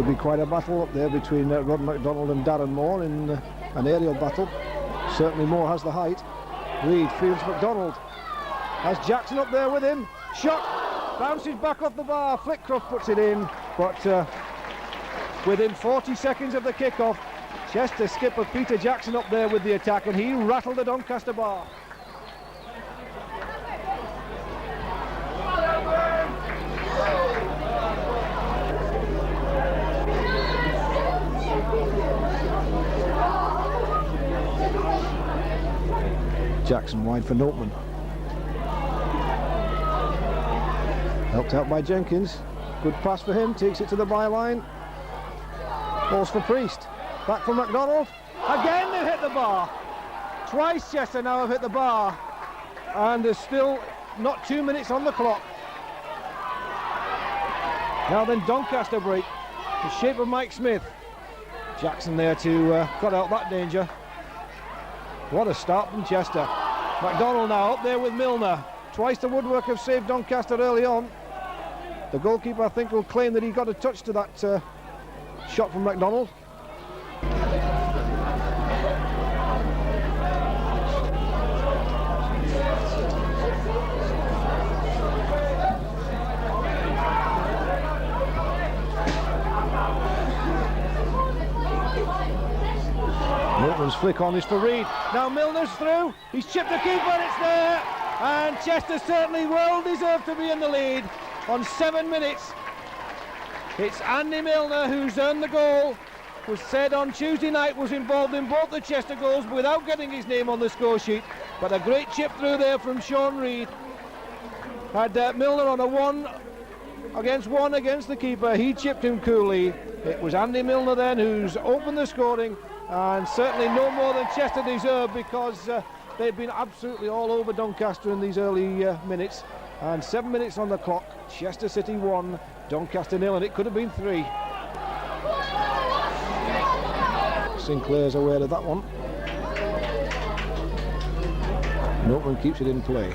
Could be quite a battle up there between Rod MacDonald and Darren Moore in an aerial battle. Certainly Moore has the height. Reid fields MacDonald. Has Jackson up there with him. Shot! Bounces back off the bar. Flitcroft puts it in. But within 40 seconds of the kick-off, Chester skipper Peter Jackson up there with the attack, and he rattled the Doncaster bar. Jackson wide for Notman. Helped out by Jenkins. Good pass for him, takes it to the byline. Balls for Priest. Back for MacDonald. Again they've hit the bar. Twice Chester now have hit the bar. And there's still not 2 minutes on the clock. Now then Doncaster break. The shape of Mike Smith. Jackson there to cut out that danger. What a start from Chester. MacDonald now up there with Milner. Twice the woodwork have saved Doncaster early on. The goalkeeper I think will claim that he got a touch to that shot from MacDonald. Milton's flick on is for Reid. Now Milner's through. He's chipped the keeper and it's there. And Chester certainly well deserved to be in the lead on 7 minutes. It's Andy Milner who's earned the goal. Was said on Tuesday night was involved in both the Chester goals without getting his name on the score sheet. But a great chip through there from Sean Reid. Had Milner on a 1 against the keeper. He chipped him coolly. It was Andy Milner then who's opened the scoring. And certainly no more than Chester deserved, because they've been absolutely all over Doncaster in these early minutes. And 7 minutes on the clock. Chester City 1, Doncaster 0, and it could have been 3. Sinclair's aware of that one. Notman keeps it in play.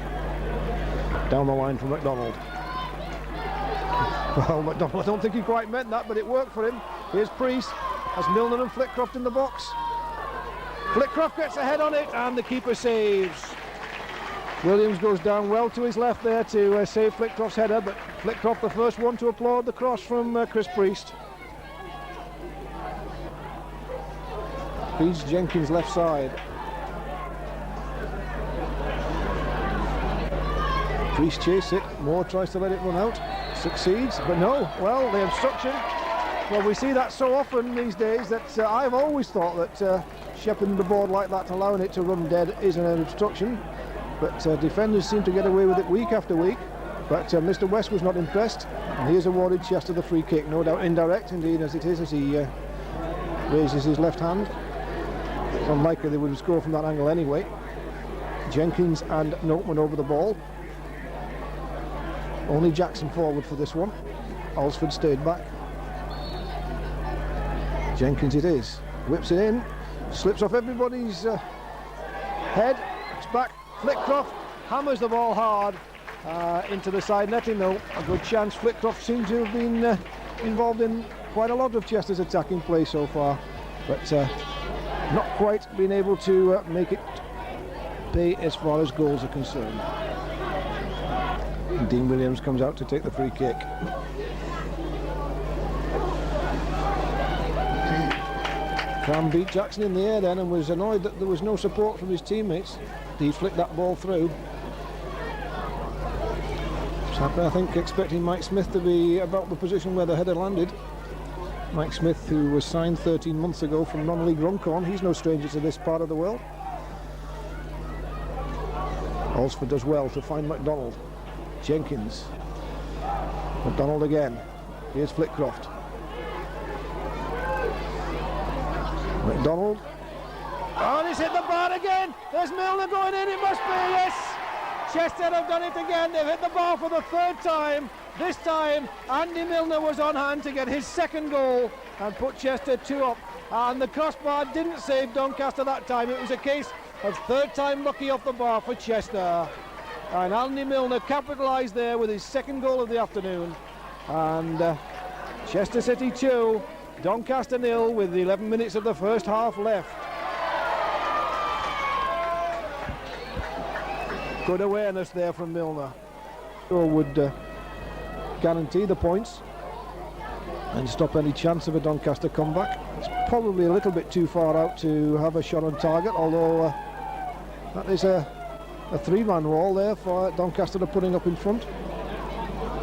Down the line from MacDonald. Well, MacDonald, I don't think he quite meant that, but it worked for him. Here's Priest. Has Milner and Flitcroft in the box. Flitcroft gets a head on it and the keeper saves. Williams goes down well to his left there to save Flitcroft's header, but Flitcroft the first one to applaud the cross from Chris Priest. Feeds Jenkins left side. Priest chase it. Moore tries to let it run out. Succeeds, but no. Well, the obstruction. Well, we see that so often these days that I've always thought that shepherding the board like that, allowing it to run dead, is an obstruction. But defenders seem to get away with it week after week. But Mr. West was not impressed, and he has awarded Chester the free kick. No doubt indirect, indeed, as it is, as he raises his left hand. It's unlikely they would score from that angle anyway. Jenkins and Notman over the ball. Only Jackson forward for this one. Alsford stayed back. Jenkins it is, whips it in, slips off everybody's head, it's back, Flitcroft hammers the ball hard into the side netting though. A good chance. Flitcroft seems to have been involved in quite a lot of Chester's attacking play so far, but not quite been able to make it pay as far as goals are concerned. And Dean Williams comes out to take the free kick. Cramb beat Jackson in the air then and was annoyed that there was no support from his teammates. He flicked that ball through. Sapper, I think, expecting Mike Smith to be about the position where the header landed. Mike Smith, who was signed 13 months ago from non-league Runcorn, he's no stranger to this part of the world. Alsford does well to find MacDonald. Jenkins. MacDonald again. Here's Flitcroft. MacDonald. Oh, and he's hit the bar again. There's Milner going in. It must be, yes. Chester have done it again. They've hit the bar for the third time. This time, Andy Milner was on hand to get his second goal and put Chester 2 up. And the crossbar didn't save Doncaster that time. It was a case of third time lucky off the bar for Chester. And Andy Milner capitalised there with his second goal of the afternoon. And Chester City 2, Doncaster 0 with 11 minutes of the first half left. Good awareness there from Milner. So would guarantee the points and stop any chance of a Doncaster comeback. It's probably a little bit too far out to have a shot on target, although that is a three-man wall there for Doncaster are putting up in front.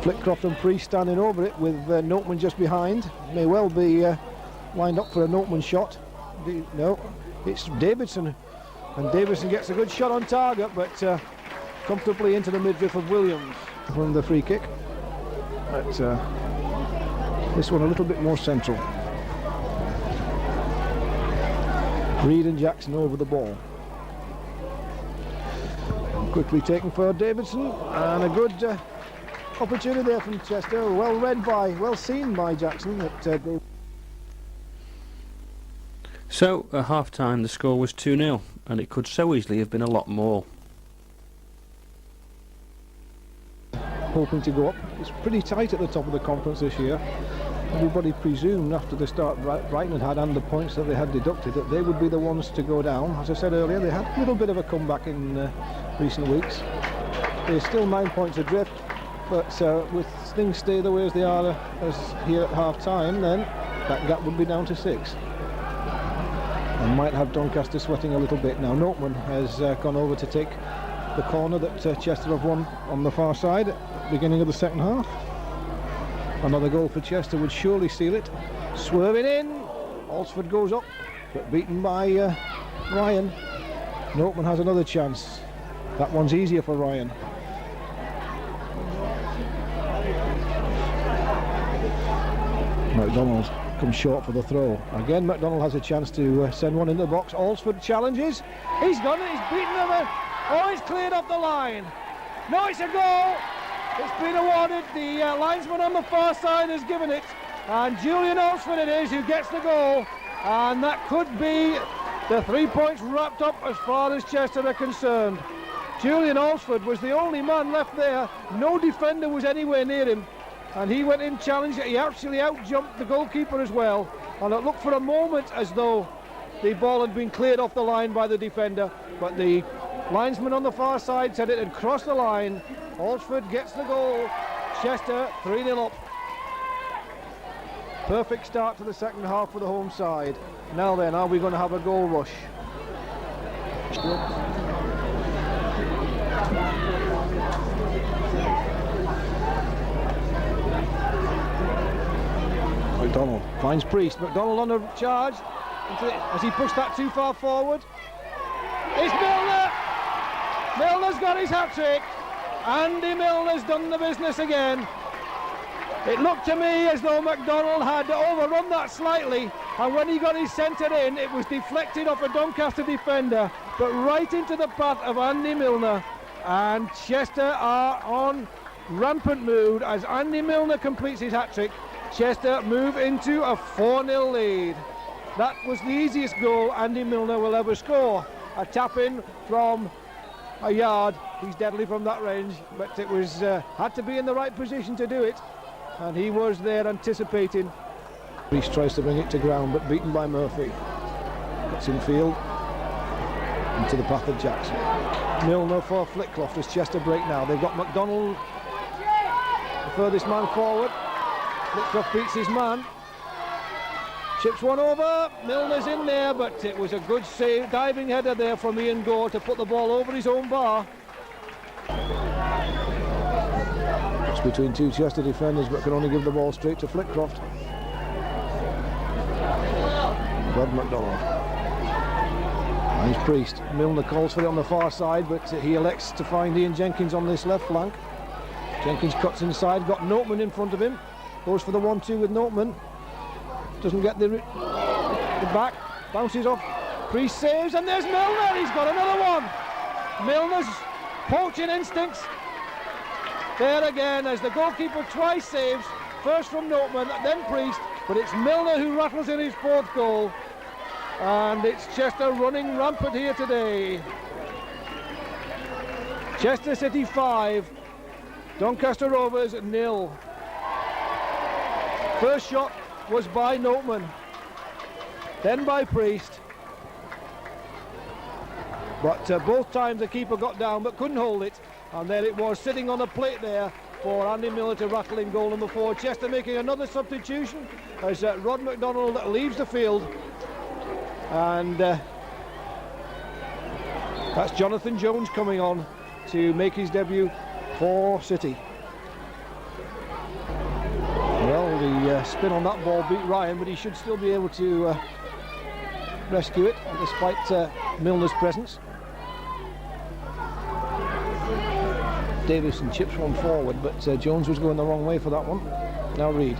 Flitcroft and Priest standing over it with Noteman just behind. May well be lined up for a Noteman shot. No, it's Davidson, and Davidson gets a good shot on target, but comfortably into the midriff of Williams from the free kick. But this one a little bit more central. Reid and Jackson over the ball. Quickly taken for Davidson, and a good opportunity there from Chester. Well seen by Jackson. So at half time the score was 2-0, and it could so easily have been a lot more. Hoping to go up. It's pretty tight at the top of the conference this year. Everybody presumed after the start Brighton had and the points that they had deducted that they would be the ones to go down. As I said earlier, they had a little bit of a comeback in recent weeks. They're still 9 points adrift, but with things stay the way as they are as here at half time, then that gap would be down to 6. And might have Doncaster sweating a little bit. Now Noteman has gone over to take the corner that Chester have won on the far side at the beginning of the second half. Another goal for Chester would surely seal it. Swerving in, Alsford goes up, but beaten by Ryan. Noteman has another chance. That one's easier for Ryan. McDonald comes short for the throw. Again, McDonald has a chance to send one into the box. Alsford challenges. He's got it, he's beaten him. Oh, he's cleared off the line. No, it's a goal. It's been awarded. The linesman on the far side has given it. And Julian Alsford it is who gets the goal. And that could be the 3 points wrapped up as far as Chester are concerned. Julian Alsford was the only man left there. No defender was anywhere near him. And he went in challenged. He actually out-jumped the goalkeeper as well. And it looked for a moment as though the ball had been cleared off the line by the defender. But the linesman on the far side said it had crossed the line. Alsford gets the goal. Chester 3-0 up. Perfect start to the second half for the home side. Now then, are we going to have a goal rush? McDonald finds Priest. McDonald on a charge. Has he pushed that too far forward? It's Milner! Milner's got his hat-trick. Andy Milner's done the business again. It looked to me as though McDonald had overrun that slightly, and when he got his centre in, it was deflected off a Doncaster defender, but right into the path of Andy Milner. And Chester are on rampant mood as Andy Milner completes his hat-trick. Chester move into a 4-0 lead. That was the easiest goal Andy Milner will ever score. A tap-in from a yard. He's deadly from that range, but it was had to be in the right position to do it, and he was there anticipating. Reese tries to bring it to ground, but beaten by Murphy. Gets in field into the path of Jackson. Milner for Flitcroft as Chester break now. They've got McDonald, the furthest man forward. Flitcroft beats his man. Chips one over, Milner's in there, but it was a good save, diving header there from Ian Gore to put the ball over his own bar. It's between two Chester defenders, but can only give the ball straight to Flitcroft. Brad McDonald. And he's Priest. Milner calls for it on the far side, but he elects to find Iain Jenkins on this left flank. Jenkins cuts inside, got Noteman in front of him. Goes for the 1-2 with Noteman. Doesn't get the back, bounces off. Priest saves, and there's Milner. He's got another one. Milner's poaching instincts there again as the goalkeeper twice saves. First from Noteman, then Priest, but it's Milner who rattles in his fourth goal. And it's Chester running rampant here today. Chester City 5, Doncaster Rovers 0. First shot was by Notman, then by Priest, but both times the keeper got down but couldn't hold it, and there it was sitting on a plate there for Andy Milner to rattle in goal number 4. Chester making another substitution as Rod McDonald leaves the field, and that's Jonathan Jones coming on to make his debut for City. Well, the spin on that ball beat Ryan, but he should still be able to rescue it despite Milner's presence. Davison chips one forward, but Jones was going the wrong way for that one. Now Reid.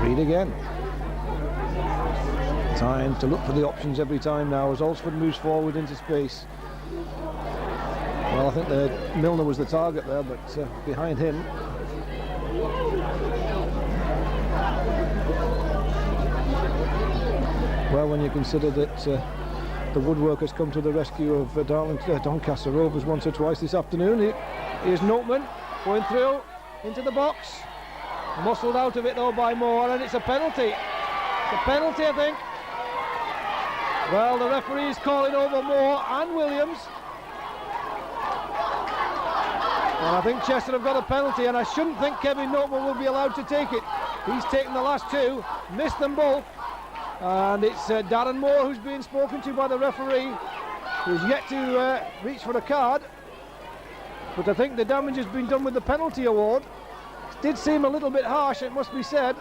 Reid again. Time to look for the options every time now as Alsford moves forward into space. Well, I think Milner was the target there, but behind him. Well, when you consider that the woodworkers come to the rescue of Doncaster Rovers once or twice this afternoon. Here's Notman going through into the box. Muscled out of it though by Moore, and it's a penalty. It's a penalty, I think. Well, the referee is calling over Moore and Williams. And I think Chester have got a penalty, and I shouldn't think Kevin Notman will be allowed to take it. He's taken the last two, missed them both. And it's Darren Moore who's being spoken to by the referee, who's yet to reach for a card. But I think the damage has been done with the penalty award. It did seem a little bit harsh, it must be said.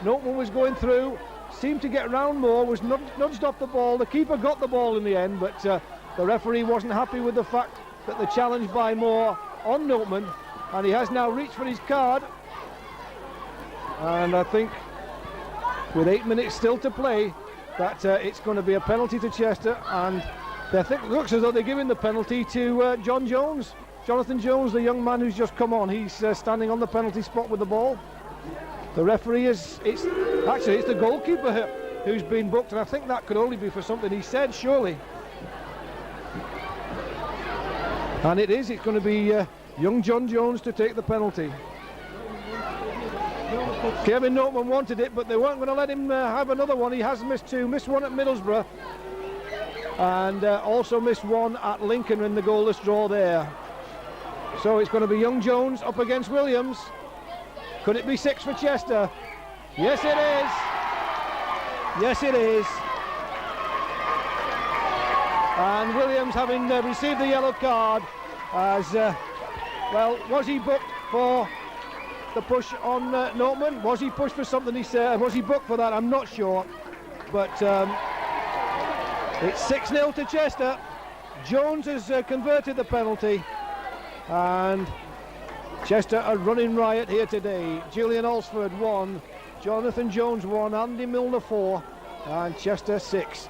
Notman was going through, seemed to get round Moore, was nudged off the ball. The keeper got the ball in the end, but the referee wasn't happy with the fact that the challenge by Moore on Notman, and he has now reached for his card. And I think with 8 minutes still to play, that it's going to be a penalty to Chester, and I think it looks as though they're giving the penalty to Jonathan Jones, the young man who's just come on. He's standing on the penalty spot with the ball. The referee it's the goalkeeper who's been booked, and I think that could only be for something he said, surely. And it's going to be young John Jones to take the penalty. Kevin Notman wanted it, but they weren't going to let him have another one. He has missed two, missed one at Middlesbrough, and also missed one at Lincoln in the goalless draw there. So it's going to be young Jones up against Williams. Could it be 6 for Chester? Yes, it is. Yes, it is. And Williams, having received the yellow card, as well, was he booked for the push on Notman? Was he pushed for something? He said, was he booked for that? I'm not sure, but it's 6-0 to Chester. Jones has converted the penalty, and Chester are running riot here today. Julian Alsford 1, Jonathan Jones 1, Andy Milner 4, and Chester 6.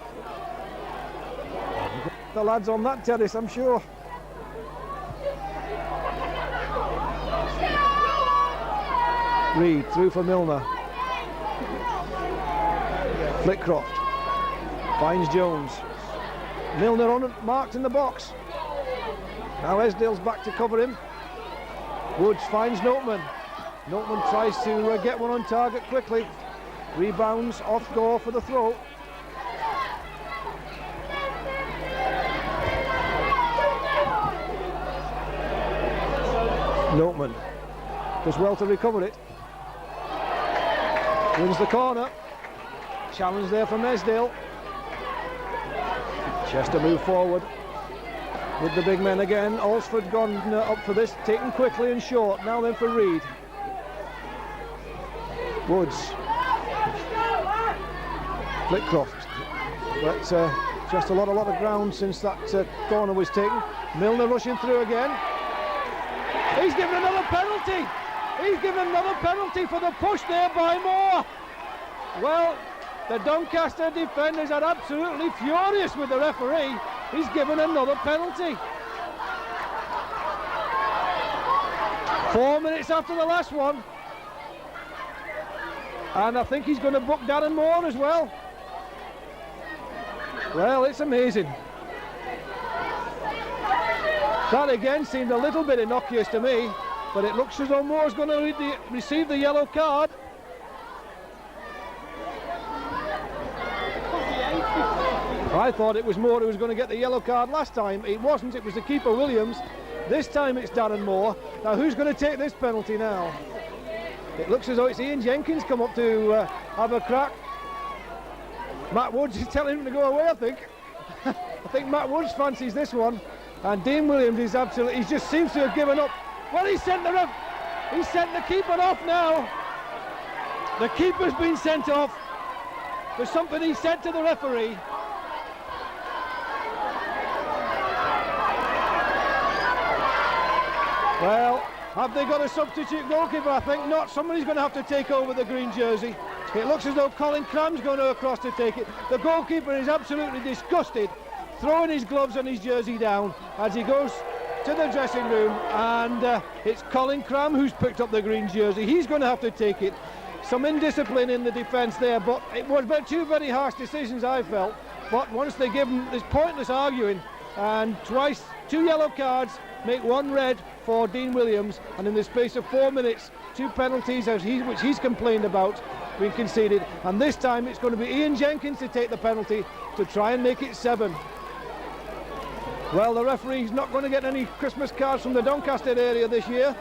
The lads on that terrace, I'm sure. Reid through for Milner. Flitcroft finds Jones. Milner on marked in the box. Now Esdale's back to cover him. Woods finds Notman. Notman tries to get one on target quickly. Rebounds off Gore for the throw. Notman does well to recover it. Wins the corner. Challenge there from Esdale. Chester move forward with the big men again. Alsford gone up for this, taken quickly and short. Now then for Reid. Woods. Flitcroft. But just a lot of ground since that corner was taken. Milner rushing through again. He's given another penalty. He's given another penalty for the push there by Moore. Well, the Doncaster defenders are absolutely furious with the referee. He's given another penalty. 4 minutes after the last one. And I think he's going to book Darren Moore as well. Well, it's amazing. That again seemed a little bit innocuous to me, but it looks as though Moore's going to receive the yellow card. I thought it was Moore who was going to get the yellow card last time. It wasn't, it was the keeper Williams. This time it's Darren Moore. Now who's going to take this penalty now? It looks as though it's Iain Jenkins come up to have a crack. Matt Woods is telling him to go away, I think. I think Matt Woods fancies this one. And Dean Williams is absolutely, he just seems to have given up. Well, he sent the keeper off now. The keeper's been sent off for something he said to the referee. Well, have they got a substitute goalkeeper? I think not. Somebody's going to have to take over the green jersey. It looks as though Colin Cramb's going to across to take it. The goalkeeper is absolutely disgusted, throwing his gloves and his jersey down as he goes to the dressing room, and it's Colin Cramb who's picked up the green jersey. He's going to have to take it. Some indiscipline in the defence there, but it was two very harsh decisions, I felt. But once they give him, it's pointless arguing, and twice, 2 yellow cards make 1 red for Dean Williams, and in the space of 4 minutes, 2 penalties which he's complained about being conceded, and this time it's going to be Iain Jenkins to take the penalty to try and make it 7. Well, the referee's not going to get any Christmas cards from the Doncaster area this year.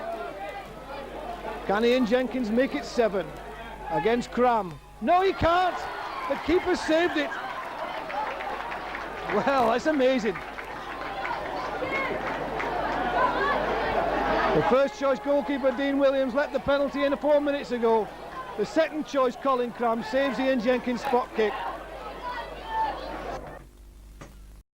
Can Iain Jenkins make it 7 against Cramb? No, he can't. The keeper saved it. Well, that's amazing. The first choice goalkeeper Dean Williams let the penalty in 4 minutes ago. The second choice Colin Cramb saves Iain Jenkins' spot kick.